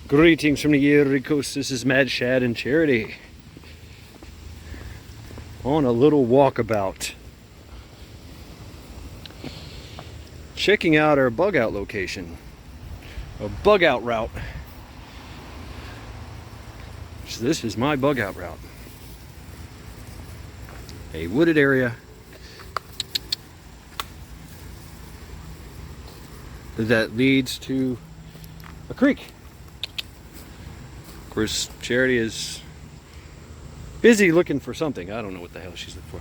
Greetings from the Erie Coast. This is Mad Shad and Charity on a little walkabout, checking out our bug out location, a bug out route. So this is my bug out route, a wooded area that leads to a creek. Of course, Charity is busy looking for something. I don't know what the hell she's looking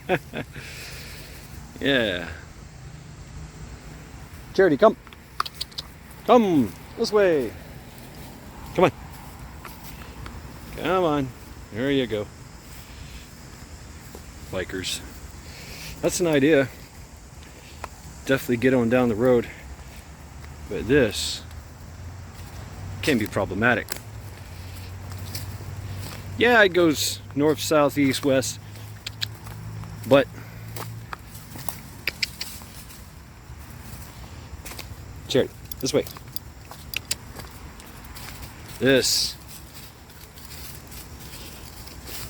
for. Yeah. Charity, come. Come this way. Come on. Come on. There you go. Bikers. That's an idea. Definitely get on down the road. But this can be problematic. Yeah, it goes north, south, east, west, but Charity, this way. This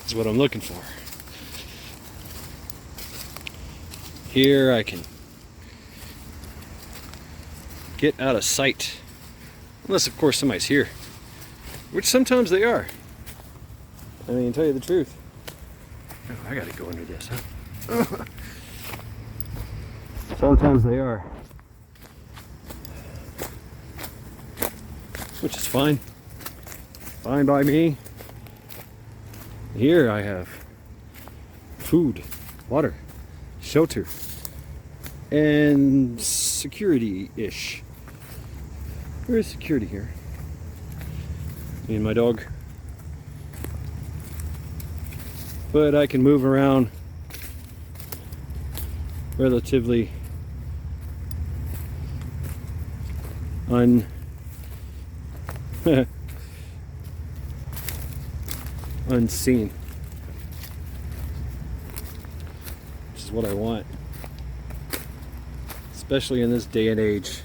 is what I'm looking for. Here I can get out of sight. Unless, of course, somebody's here. Which sometimes they are. I mean, to tell you the truth. Oh, I gotta go under this, huh? Sometimes they are. Which is fine. Fine by me. Here I have food, water, shelter, and security-ish. There is security here. Me and my dog. But I can move around relatively unseen. Which is what I want. Especially in this day and age.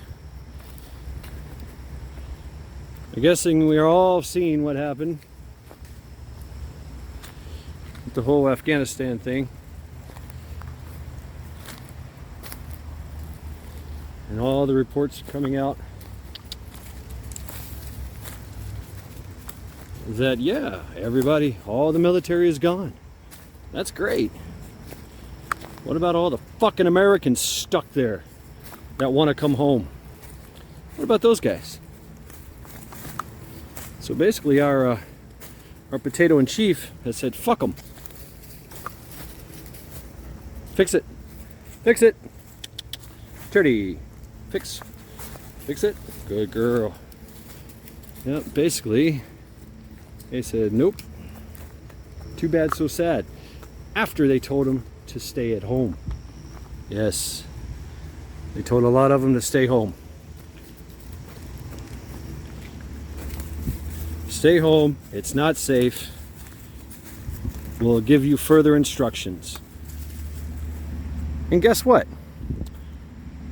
I'm guessing we're all seeing what happened with the whole Afghanistan thing. And all the reports coming out that, yeah, everybody, all the military is gone. That's great. What about all the fucking Americans stuck there that want to come home? What about those guys? So basically our potato in chief has said, fuck them. Fix it. Fix it. Charity. Fix it. Good girl. Yep, basically they said, nope. Too bad, so sad. After they told him to stay at home. Yes. They told a lot of them to stay home. Stay home, it's not safe. We'll give you further instructions. And guess what?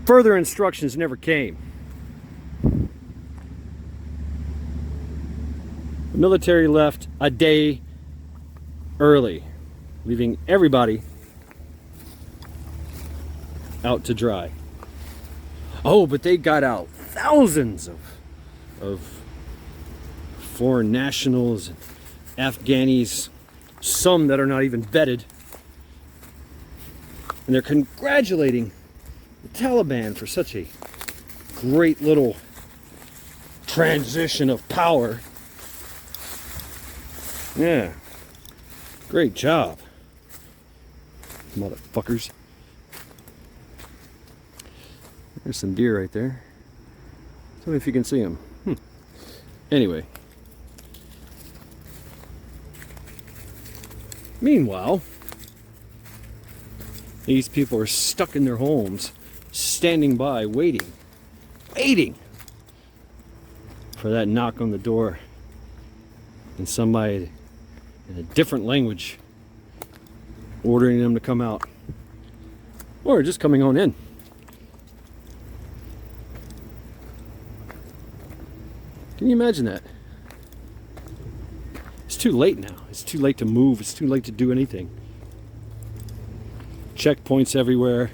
Further instructions never came. The military left a day early, leaving everybody out to dry. Oh, but they got out thousands of foreign nationals, Afghanis, some that are not even vetted. And they're congratulating the Taliban for such a great little transition of power. Yeah, great job, motherfuckers. There's some deer right there. Tell me if you can see them. Anyway. Meanwhile, these people are stuck in their homes, standing by, waiting for that knock on the door and somebody in a different language ordering them to come out, or just coming on in. Can you imagine that? It's too late now. It's too late to move. It's too late to do anything. Checkpoints everywhere.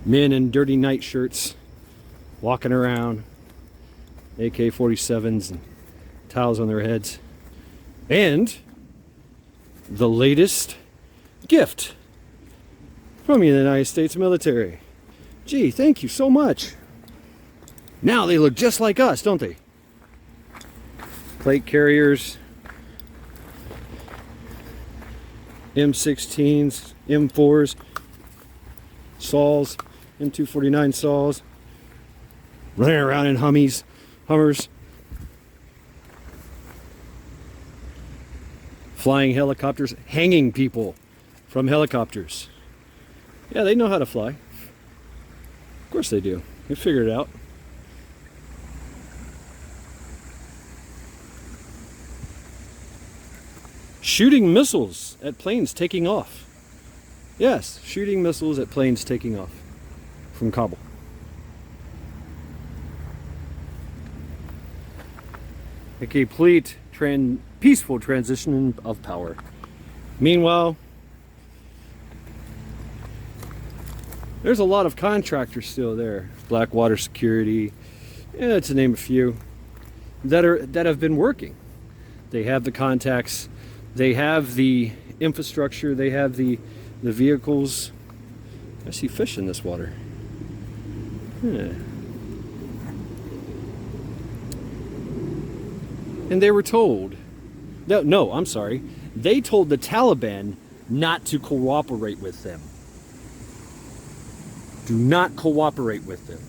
Men in dirty nightshirts walking around, AK-47s and towels on their heads. And the latest gift from the United States military. Gee, thank you so much. Now they look just like us, don't they? Plate carriers, M16s, M4s, Sauls, M249 Sauls, running around in Hummers, flying helicopters, hanging people from helicopters. Yeah, they know how to fly. Of course they do. They figured it out. Shooting missiles at planes taking off. Yes, shooting missiles at planes taking off from Kabul. A complete peaceful transition of power. Meanwhile, there's a lot of contractors still there. Blackwater Security, to name a few, that have been working. They have the contacts, they have the infrastructure, they have the vehicles. I see fish in this water. And they were told, no, I'm sorry, they told the Taliban not to cooperate with them. Do not cooperate with them.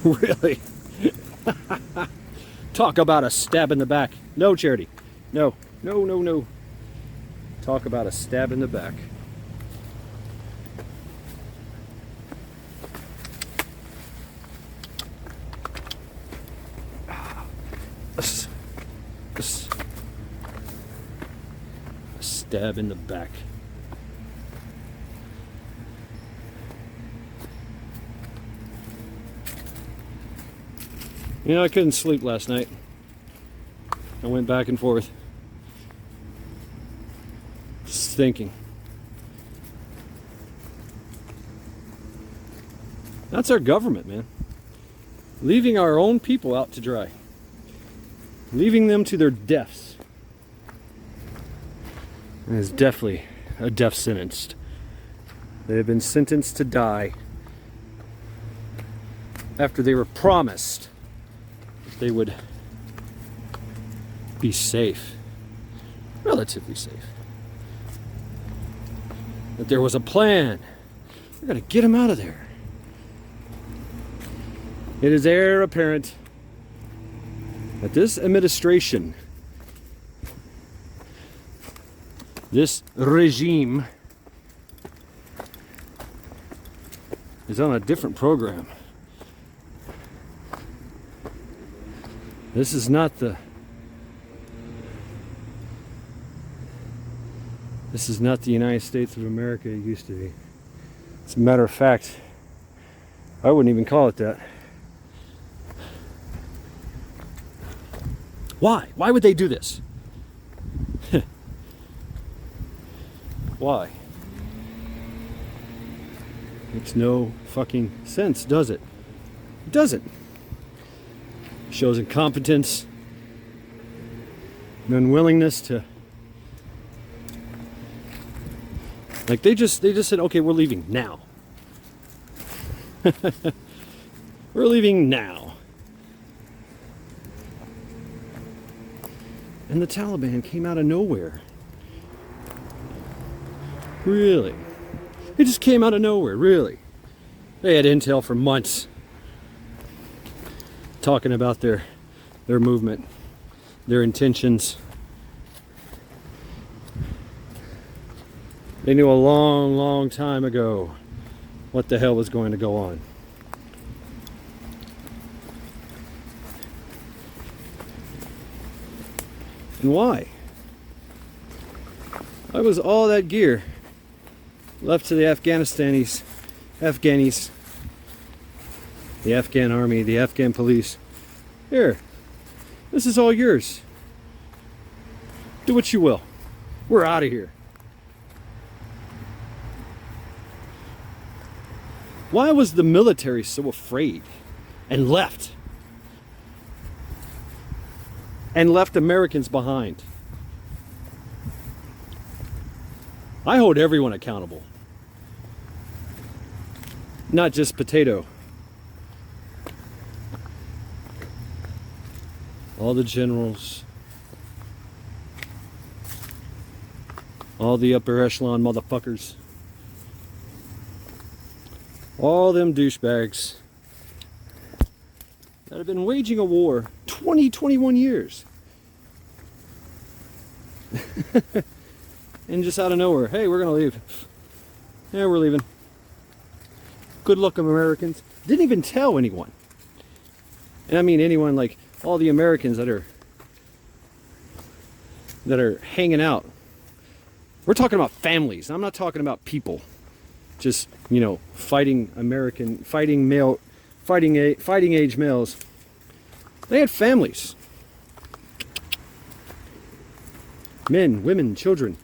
Really? Talk about a stab in the back. No, Charity. No. Talk about a stab in the back. A stab in the back. You know, I couldn't sleep last night. I went back and forth. Just thinking. That's our government, man. Leaving our own people out to dry. Leaving them to their deaths. And it's definitely a death sentence. They have been sentenced to die after they were promised they would be safe, relatively safe. That there was a plan. We're gonna get them out of there. It is heir apparent that this administration, this regime, is on a different program. This is not the United States of America it used to be. As a matter of fact, I wouldn't even call it that. Why? Why would they do this? Why? Makes no fucking sense, does it? It doesn't. Shows incompetence, an unwillingness to, like, they just said, okay, we're leaving now. We're leaving now. And the Taliban came out of nowhere. Really? It just came out of nowhere, really. They had intel for months talking about their movement, their intentions. They knew a long, long time ago what the hell was going to go on. And why? Why was all that gear left to the Afghanis the Afghan army, the Afghan police. Here, this is all yours. Do what you will. We're out of here. Why was the military so afraid and left? And left Americans behind? I hold everyone accountable. Not just Potato. All the generals. All the upper echelon motherfuckers. All them douchebags that have been waging a war 21 years. And just out of nowhere, hey, we're gonna leave. Yeah, we're leaving. Good luck, Americans. Didn't even tell anyone. And I mean anyone, like all the Americans that are hanging out. We're talking about families. I'm not talking about people. Just, you know, fighting age males. They had families. Men, women, children.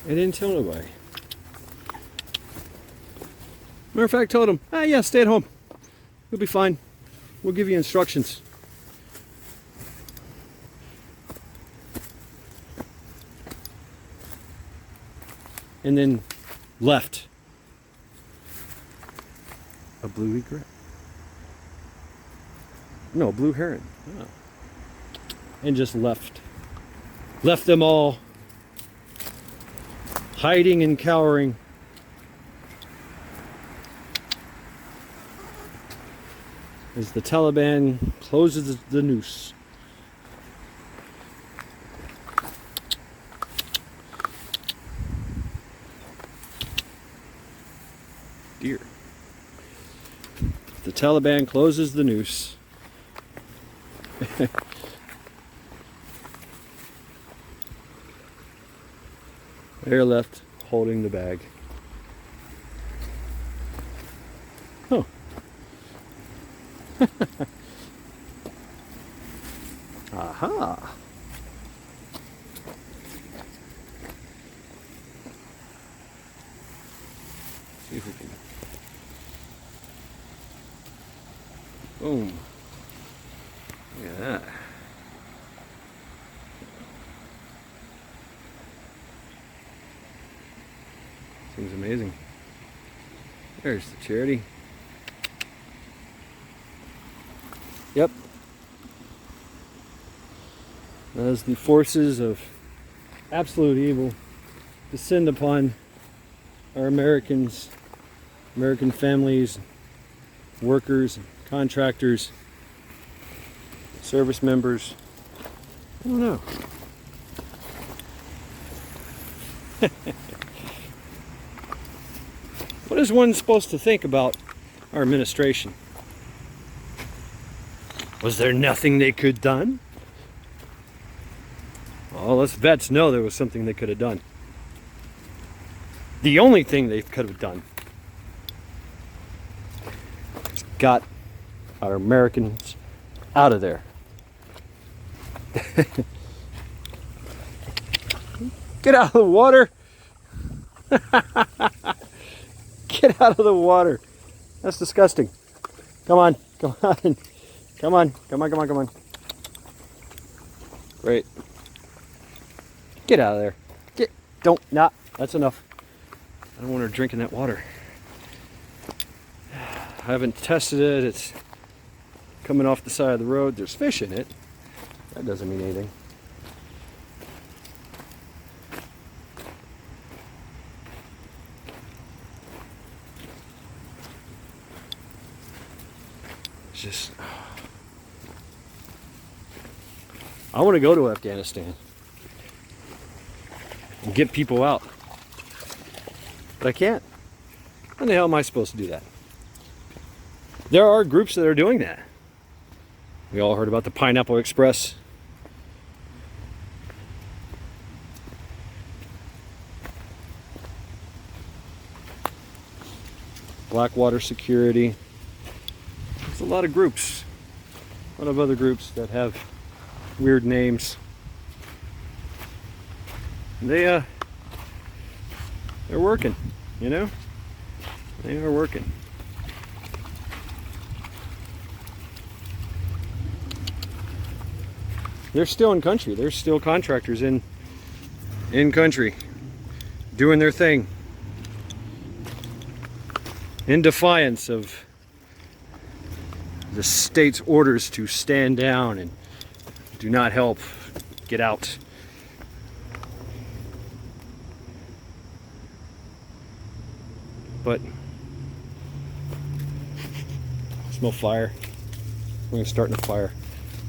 I didn't tell nobody. Matter of fact, told them, yeah, stay at home. You'll be fine. We'll give you instructions. And then left. A blue egret? No, blue heron. Oh. And just left. Left them all hiding and cowering. As the Taliban closes the noose. Deer. The Taliban closes the noose. They're left holding the bag. Oh. Aha. See if we can. Boom. Look at that. Seems amazing. There's the charity. Yep. As the forces of absolute evil descend upon our Americans, American families, workers, contractors, service members. I don't know. What is one supposed to think about our administration? Was there nothing they could have done? Well, us vets know there was something they could have done. The only thing they could have done is got our Americans out of there. Get out of the water. Get out of the water. That's disgusting. Come on. Come on. Come on. Come on. Come on. Come on. Great. Get out of there. Not. That's enough. I don't want her drinking that water. I haven't tested it. It's coming off the side of the road. There's fish in it. That doesn't mean anything. It's just... I want to go to Afghanistan and get people out. But I can't. How the hell am I supposed to do that? There are groups that are doing that. We all heard about the Pineapple Express. Blackwater Security. There's a lot of groups, a lot of other groups that have weird names. They're working, you know? They are working. They're still in country. There's still contractors in country doing their thing in defiance of the state's orders to stand down and do not help, get out. But I smell fire. We're starting a fire.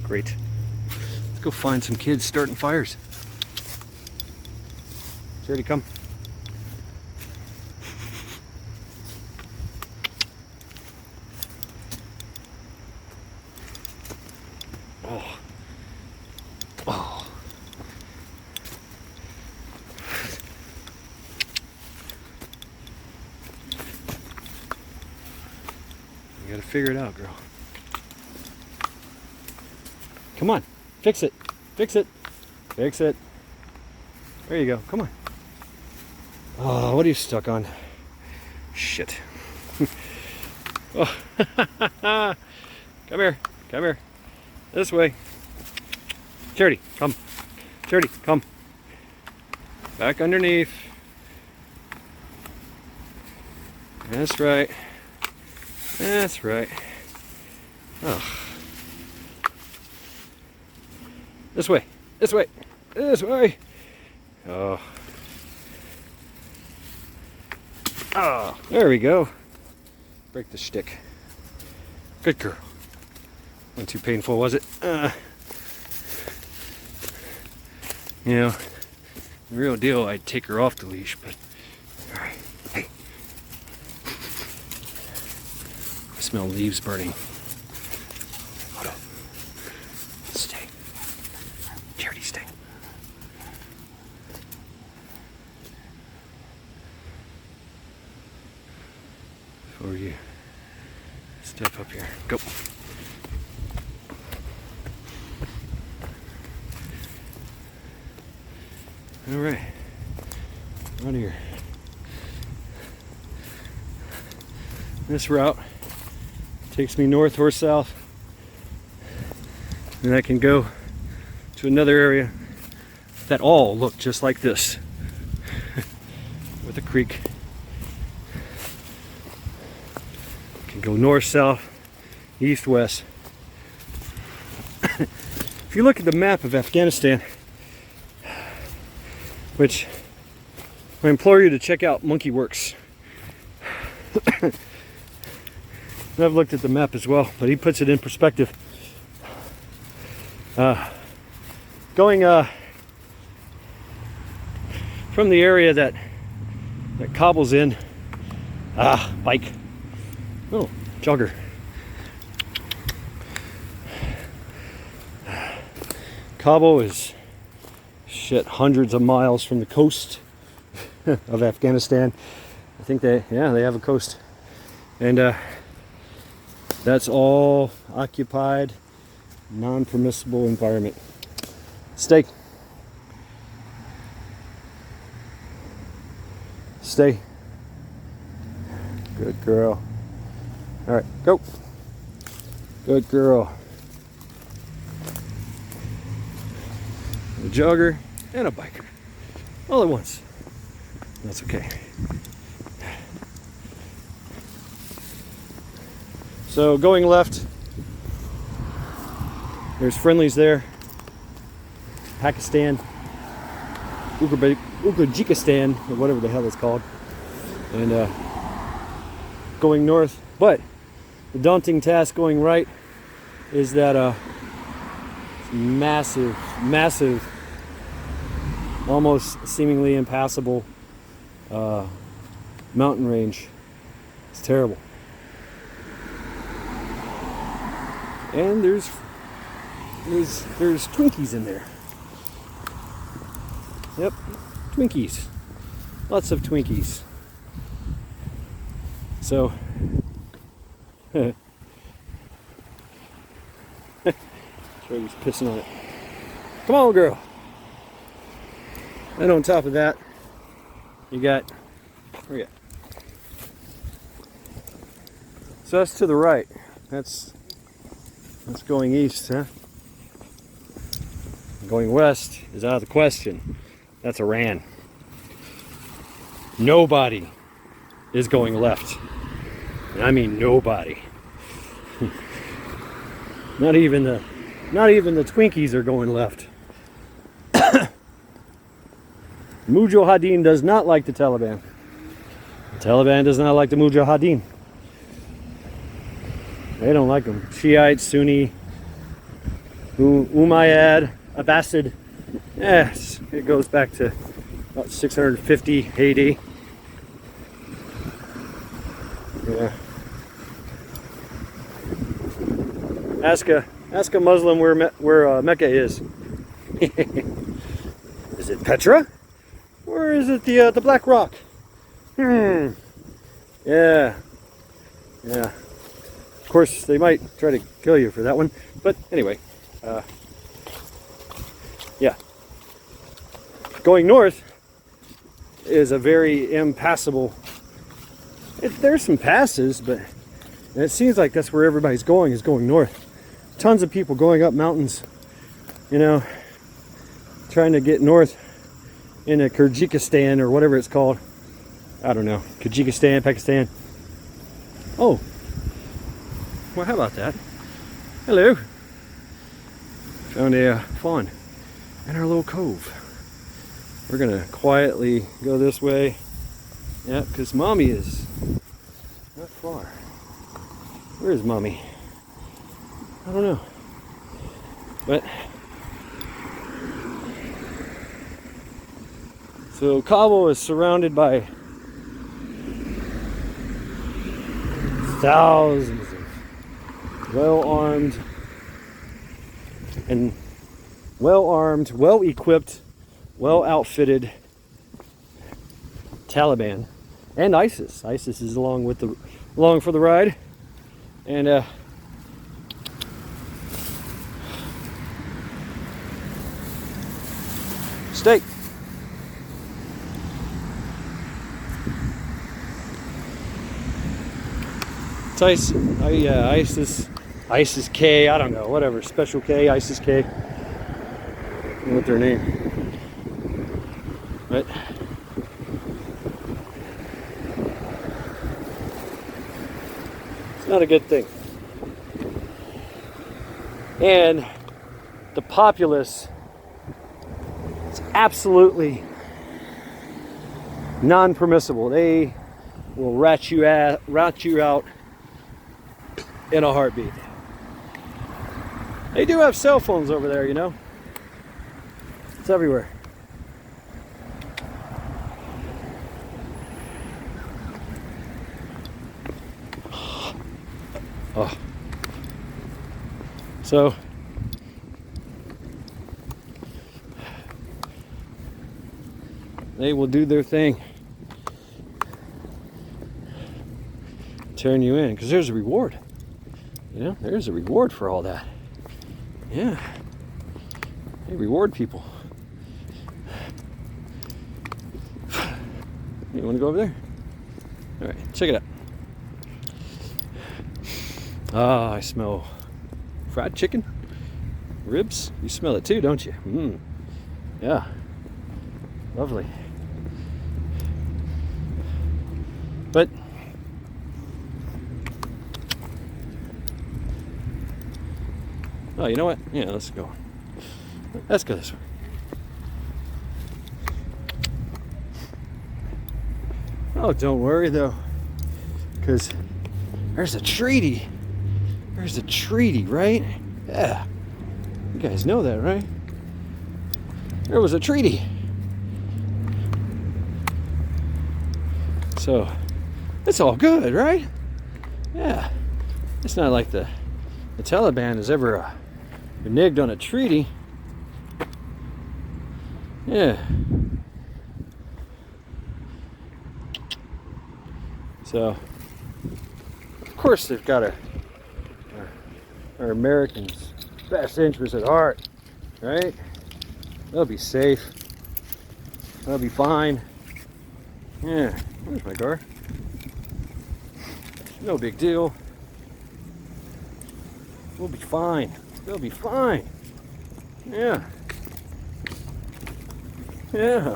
Great. Let's go find some kids starting fires. Charity, come. Oh. Oh. You gotta figure it out, girl. Come on. Fix it. Fix it. Fix it. There you go. Come on. Oh, what are you stuck on? Shit. Oh. Come here. Come here. This way. Charity, come. Charity, come. Back underneath. That's right. That's right. Oh. This way. This way. This way. Oh. Oh, there we go. Break the stick. Good girl. Wasn't too painful, was it? You know, the real deal, I'd take her off the leash, but alright. Hey. I smell leaves burning. Hold on. Stay. Charity, stay. Before you step up here. Go. All right, out of here. This route takes me north or south, and I can go to another area that all look just like this, with a creek. Can go north, south, east, west. If you look at the map of Afghanistan, which I implore you to check out Monkey Works. I've looked at the map as well, but he puts it in perspective. Going from the area that Kabul's in, bike, oh, jogger. Kabul is hundreds of miles from the coast of Afghanistan. I think they have a coast, and that's all occupied, non-permissible environment. Stay. Stay. Good girl. All right, go. Good girl. A jogger and a biker all at once. That's okay. So going left, there's friendlies there. Pakistan, Uzbekistan, or whatever the hell it's called. And going north, but the daunting task going right is that massive, almost seemingly impassable mountain range. It's terrible. And there's Twinkies in there. Yep, Twinkies. Lots of Twinkies. So Charlie's pissing on it. Come on, girl. And on top of that, you got, where you at? So that's to the right. That's going east, huh? Going west is out of the question. That's a Rant. Nobody is going left. And I mean nobody. Not even the Twinkies are going left. Mujahideen does not like the Taliban. The Taliban does not like the Mujahideen. They don't like them. Shiite, Sunni, Umayyad, Abbasid. Yes, it goes back to about 650 AD. Yeah. Ask a Muslim where Mecca is. Is it Petra? Or is it the Black Rock? Yeah. Yeah. Of course, they might try to kill you for that one. But anyway, yeah. Going north is a very impassable. There's some passes, but it seems like that's where everybody's going, is going north. Tons of people going up mountains, you know, trying to get north into Kyrgyzstan or whatever it's called. I don't know. Kyrgyzstan, Pakistan. Oh. Well, how about that? Hello. Found a fawn in our little cove. We're going to quietly go this way. Yeah, because Mommy is not far. Where is Mommy? I don't know. But so Kabul is surrounded by thousands of well-armed, well-equipped, well-outfitted Taliban and ISIS. ISIS is along for the ride, and steak. ISIS K, I don't know, whatever, Special K, ISIS K, I don't know what their name, but it's not a good thing. And the populace, it's absolutely non-permissible. They will rat you out in a heartbeat. They do have cell phones over there, you know. It's everywhere. Oh. So they will do their thing. Turn you in, because there's a reward. You know, there's a reward for all that. Yeah. They reward people. You want to go over there? All right, check it out. Ah, I smell fried chicken, ribs. You smell it too, don't you? Yeah. Lovely. But oh, you know what? Yeah, let's go. Let's go this way. Oh, don't worry though, because there's a treaty. There's a treaty, right? Yeah. You guys know that, right? There was a treaty. So, it's all good, right? Yeah. It's not like the Taliban has ever reneged on a treaty. Yeah. So, course they've got our Americans' best interests at heart, right? They'll be safe. They'll be fine. Yeah, there's my car. No big deal. We'll be fine. They'll be fine. Yeah. Yeah.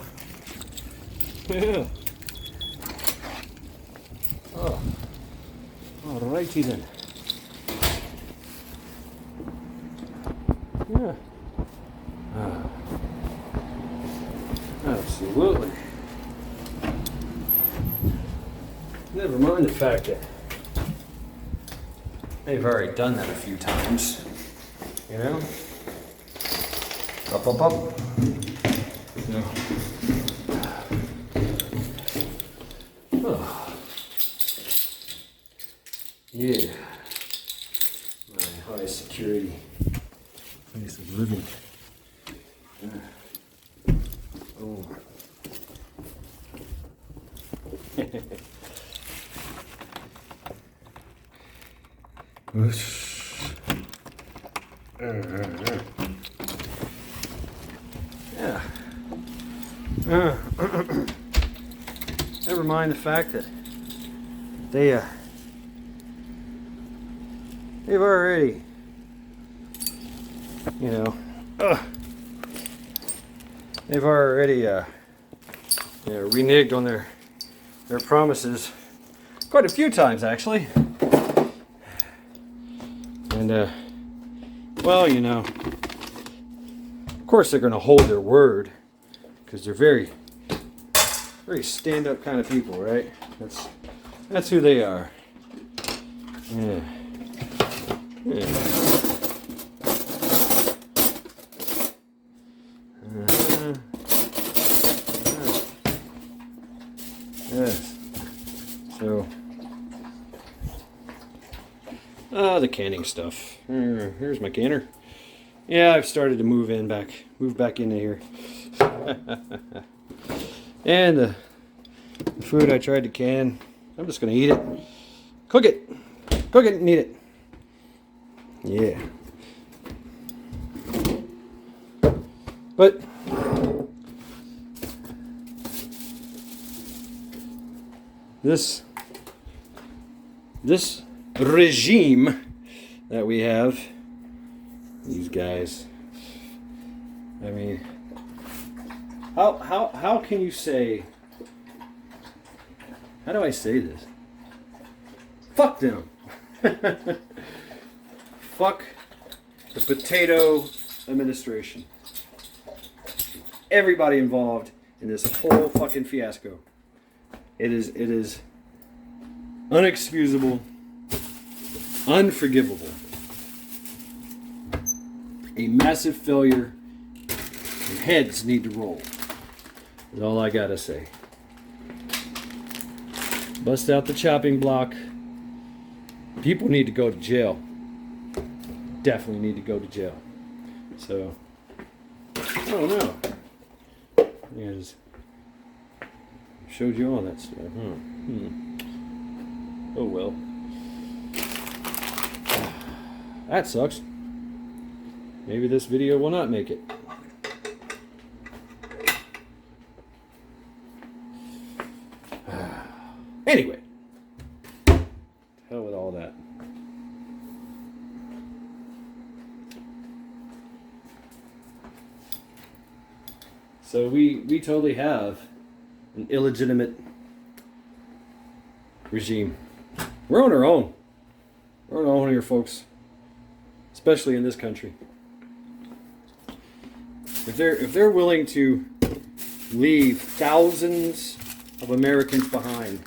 Yeah. Oh. Alrighty then. Yeah. Absolutely. Never mind the fact that they've already done that a few times. You know? Up, up, up. No. Oh. Yeah. My high security place of living. Oh. Yeah. Never mind the fact that they've already, you know, they've already reneged on their promises quite a few times, actually. And well, you know, of course they're going to hold their word because they're very stand-up kind of people, right? That's who they are. Yeah. Yeah. Yes. So, the canning stuff. Here's my canner. Yeah, I've started to move back into here. And the food I tried to can, I'm just gonna eat it. Cook it and eat it. Yeah. But this regime that we have, these guys, I mean, how can you say, how do I say this? Fuck them. Fuck the potato administration. Everybody involved in this whole fucking fiasco. It is unexcusable, unforgivable. A massive failure, and heads need to roll. Is all I gotta say. Bust out the chopping block. People need to go to jail. Definitely need to go to jail. So, I don't know. Yeah, I just showed you all that stuff. Oh well. That sucks. Maybe this video will not make it. Anyway. Hell with all that. So we totally have an illegitimate regime. We're on our own. We're on our own here, folks. Especially in this country. If they're willing to leave thousands of Americans behind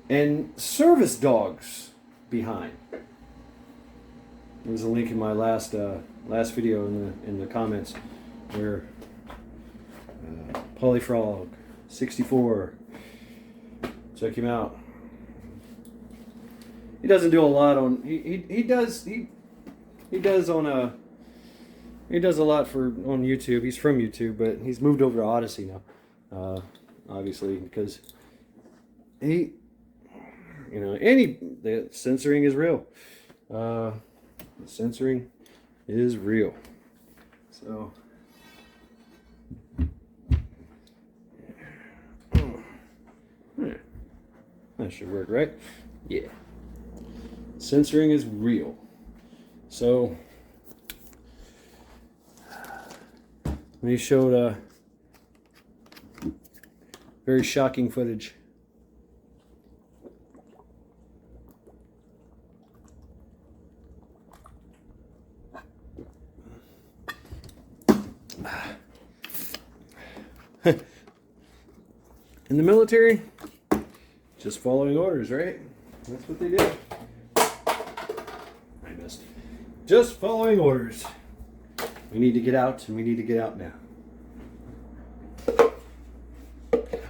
and service dogs behind. There's a link in my last video in the comments where Polyfrog 64, check him out. He doesn't do a lot on he does a lot on YouTube. He's from YouTube, but he's moved over to Odyssey now, obviously, because You know, the censoring is real. The censoring is real. So, that should work, right? Yeah. Censoring is real. So, we showed very shocking footage. In the military, just following orders, right? That's what they do. I missed. Just following orders. We need to get out, and we need to get out now.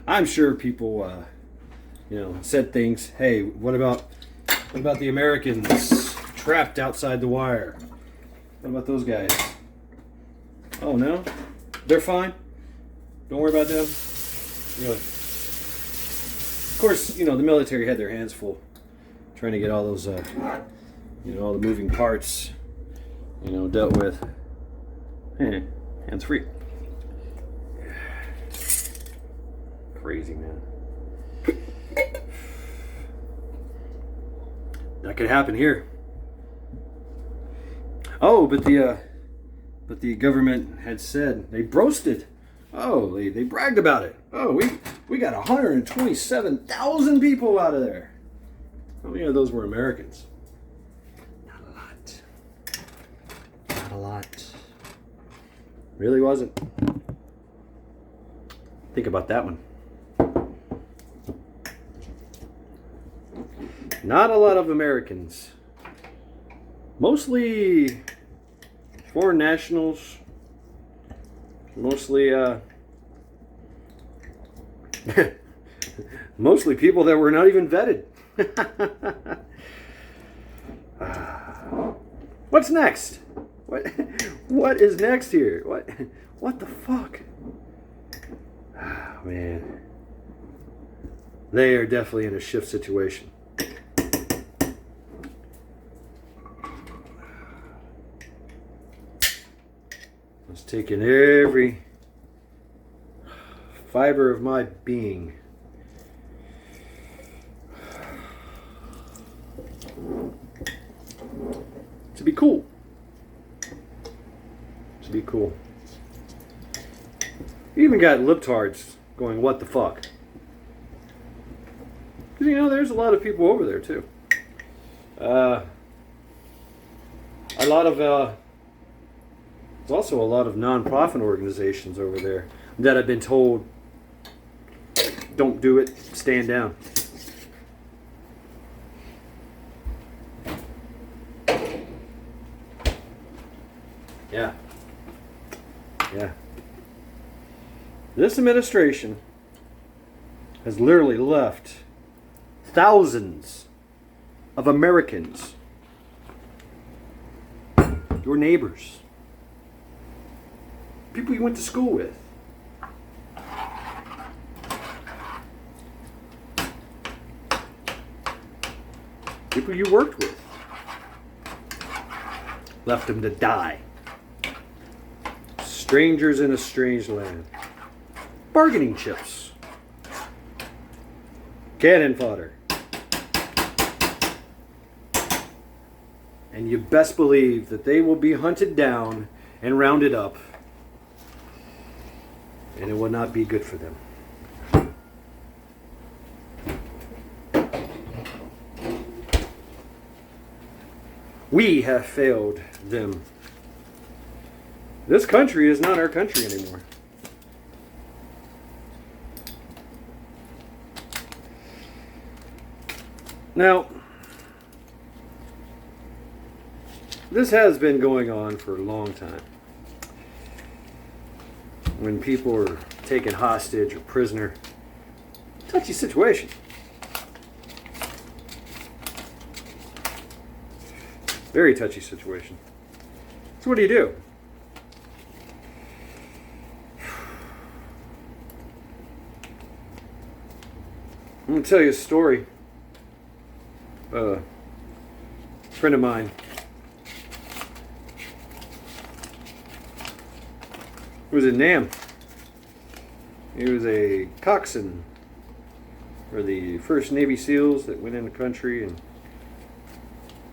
I'm sure people, said things. Hey, what about the Americans trapped outside the wire? What about those guys? Oh no, they're fine. Don't worry about them. You know, of course, the military had their hands full trying to get all those, all the moving parts, dealt with. Hands free. Crazy, man. That could happen here. Oh, but the government had said they boasted. Oh, they bragged about it. Oh, we got 127,000 people out of there. How many of those were Americans? Not a lot. Not a lot. Really wasn't. Think about that one. Not a lot of Americans. Mostly foreign nationals. Mostly mostly people that were not even vetted. What's next? What is next here? What the fuck? Oh, man. They are definitely in a shift situation. It's taking every fiber of my being to be cool. To be cool. You even got libtards going, what the fuck? Because, there's a lot of people over there, too. A lot of, there's also a lot of non-profit organizations over there that have been told, don't do it, stand down. Yeah. Yeah. This administration has literally left thousands of Americans, your neighbors, people you went to school with, people you worked with, left them to die. Strangers in a strange land. Bargaining chips. Cannon fodder. And you best believe that they will be hunted down and rounded up. And it will not be good for them. We have failed them. This country is not our country anymore. Now, this has been going on for a long time. When people are taken hostage or prisoner, touchy situation. Very touchy situation. So what do? I'm going to tell you a story friend of mine. He was in Nam. He was a coxswain for the first Navy SEALs that went in the country, and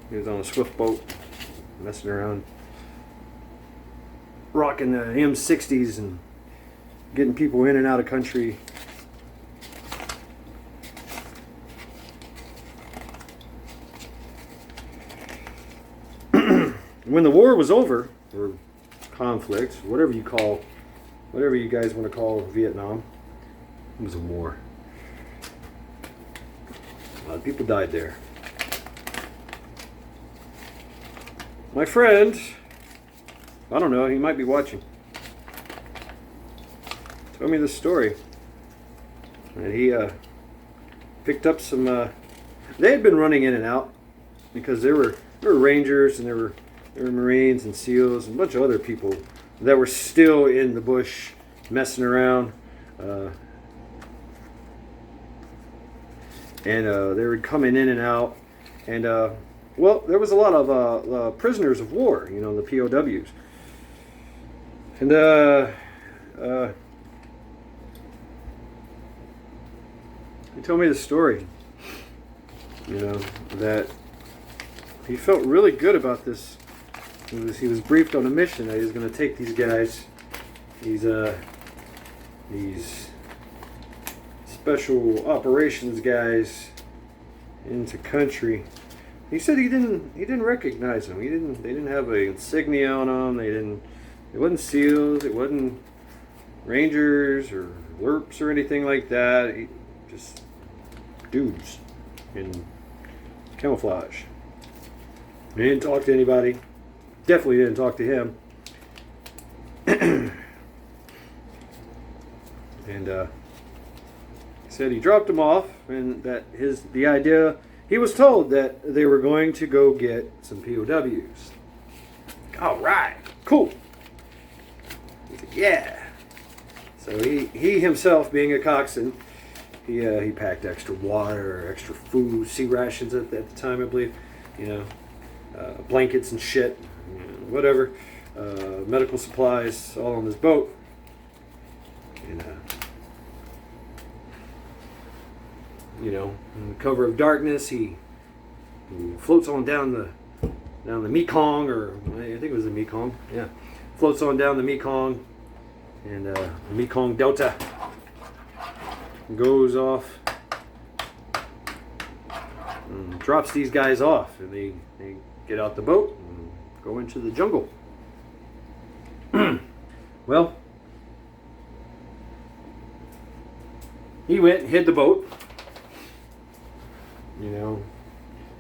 he was on a swift boat, messing around, rocking the M60s and getting people in and out of country. When the war was over, or conflict, whatever you guys want to call Vietnam, it was a war. A lot of people died there. My friend, I don't know, he might be watching, told me this story. And he picked up some, they had been running in and out because there were Rangers and there were Marines and SEALs and a bunch of other people that were still in the bush messing around. And they were coming in and out. And, well, there was a lot of prisoners of war, you know, the POWs. And he told me the story, you know, that he felt really good about this. He was briefed on a mission that he was going to take these guys, these special operations guys, into country. He said he didn't recognize them. They didn't have an insignia on them. It wasn't SEALs. It wasn't Rangers or LERPs or anything like that. Just dudes in camouflage. He didn't talk to anybody. Definitely didn't talk to him. And he said he dropped him off, and that the idea, he was told that they were going to go get some POWs. All right, cool. He said, yeah. So he himself, being a coxswain, he packed extra water, extra food, sea rations at the time, I believe, you know, blankets and shit, you know, whatever, medical supplies, all on this boat. And you know, in the cover of darkness, he floats on down the Mekong, or I think it was the Mekong. Yeah, floats on down the Mekong, and the Mekong Delta goes off and drops these guys off, and they get out the boat and go into the jungle. Well, he went and hid the boat. You know,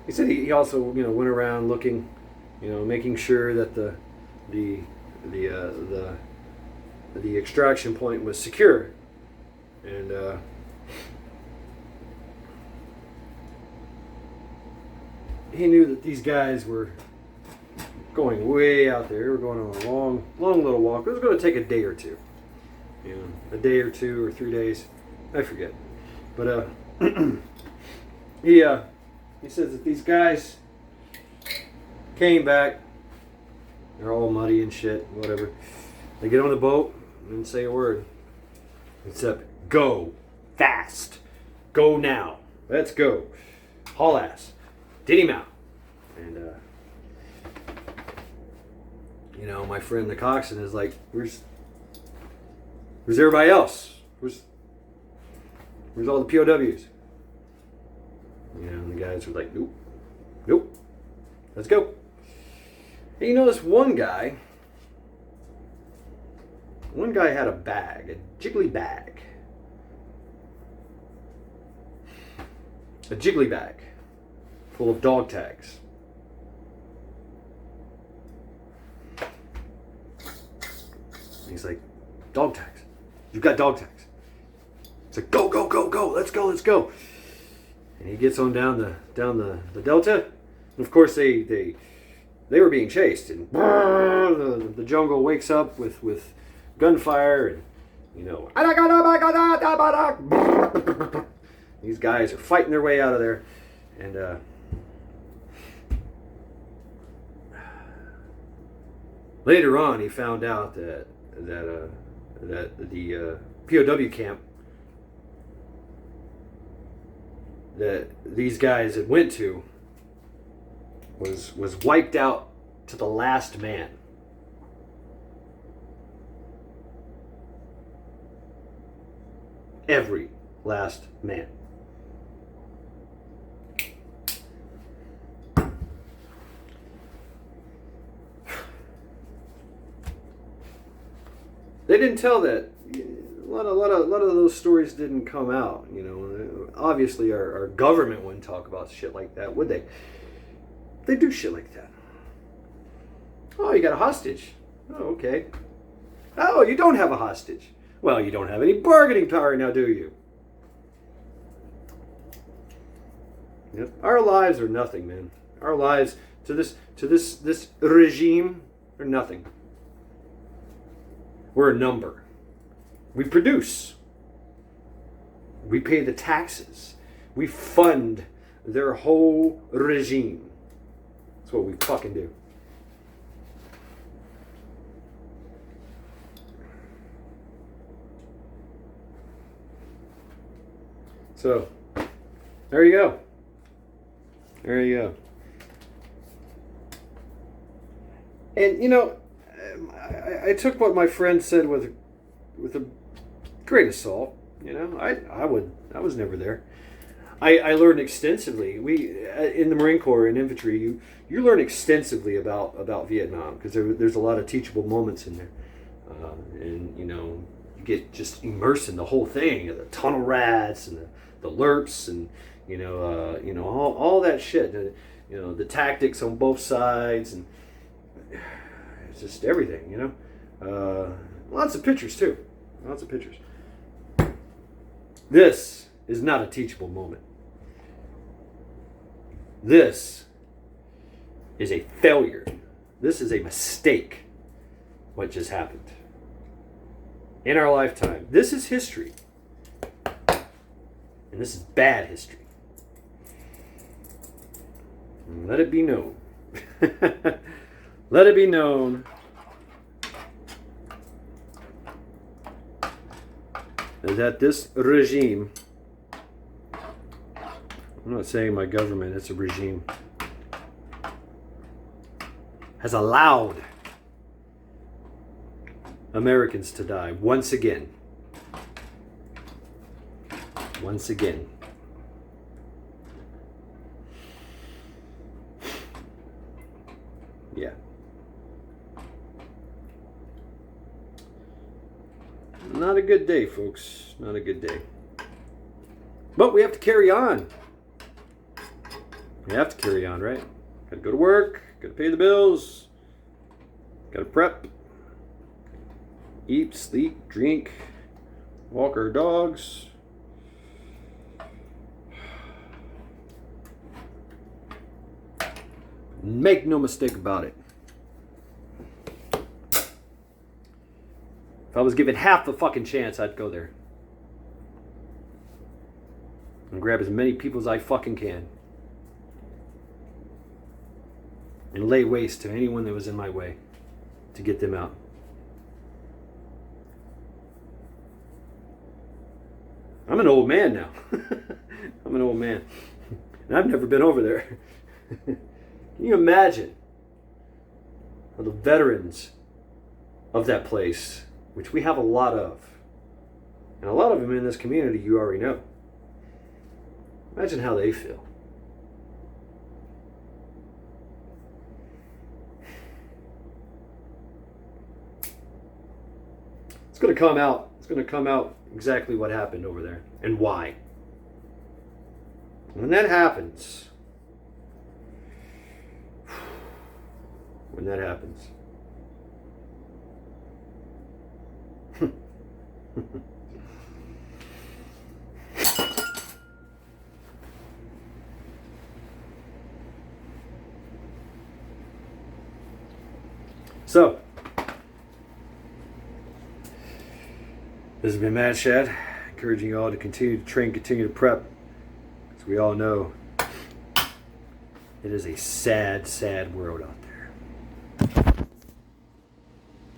he said he also, you know, went around looking, you know, making sure that the extraction point was secure, and he knew that these guys were going way out there. They were going on a long little walk. It was going to take a day or two, you know, a day or 2 or 3 days, I forget, but he says that these guys came back. They're all muddy and shit, whatever. They get on the boat and didn't say a word, except go fast, go now, let's go, haul ass, did him out. And you know, my friend the coxswain is like, where's everybody else? Where's all the POWs? You know, and the guys were like, nope, let's go. And you know, this one guy had a bag, a jiggly bag. A jiggly bag full of dog tags. And he's like, dog tags? You've got dog tags? It's like, go, let's go. And he gets on down the delta. And of course they were being chased, and the jungle wakes up with gunfire, and you know, these guys are fighting their way out of there, and Later on, he found out that the POW camp that these guys had went to was wiped out to the last man. Every last man. They didn't tell that. A lot of those stories didn't come out. You know, obviously our government wouldn't talk about shit like that, would they? They do shit like that. Oh, you got a hostage. Oh, okay. Oh, you don't have a hostage. Well, you don't have any bargaining power now, do you? Yep. Our lives are nothing, man. Our lives to this regime are nothing. We're a number. We produce. We pay the taxes. We fund their whole regime. That's what we fucking do. So, there you go. There you go. And, you know, I took what my friend said with a grain of salt. You know, I was never there. I learned extensively. In the Marine Corps in infantry, you learn extensively about Vietnam because there's a lot of teachable moments in there, and you know you get just immersed in the whole thing, the tunnel rats and the lerps and you know all that shit. You know the tactics on both sides and it's just everything. You know, lots of pictures too. Lots of pictures. This is not a teachable moment. This is a failure. This is a mistake, what just happened. In our lifetime. This is history. And this is bad history. Let it be known. Let it be known that this regime, I'm not saying my government, it's a regime, has allowed Americans to die once again. Once again. Yeah. Not a good day, folks. Not a good day. But we have to carry on. We have to carry on, right? Gotta go to work, gotta pay the bills, gotta prep, eat, sleep, drink, walk our dogs. Make no mistake about it. If I was given half the fucking chance, I'd go there. And grab as many people as I fucking can. And lay waste to anyone that was in my way to get them out. I'm an old man now. I'm an old man. And I've never been over there. Can you imagine the veterans of that place, which we have a lot of, and a lot of them in this community you already know. Imagine how they feel. It's going to come out. It's going to come out exactly what happened over there and why. When that happens, so, this has been Matt Shad, encouraging you all to continue to train, continue to prep. As we all know, it is a sad, sad world out there.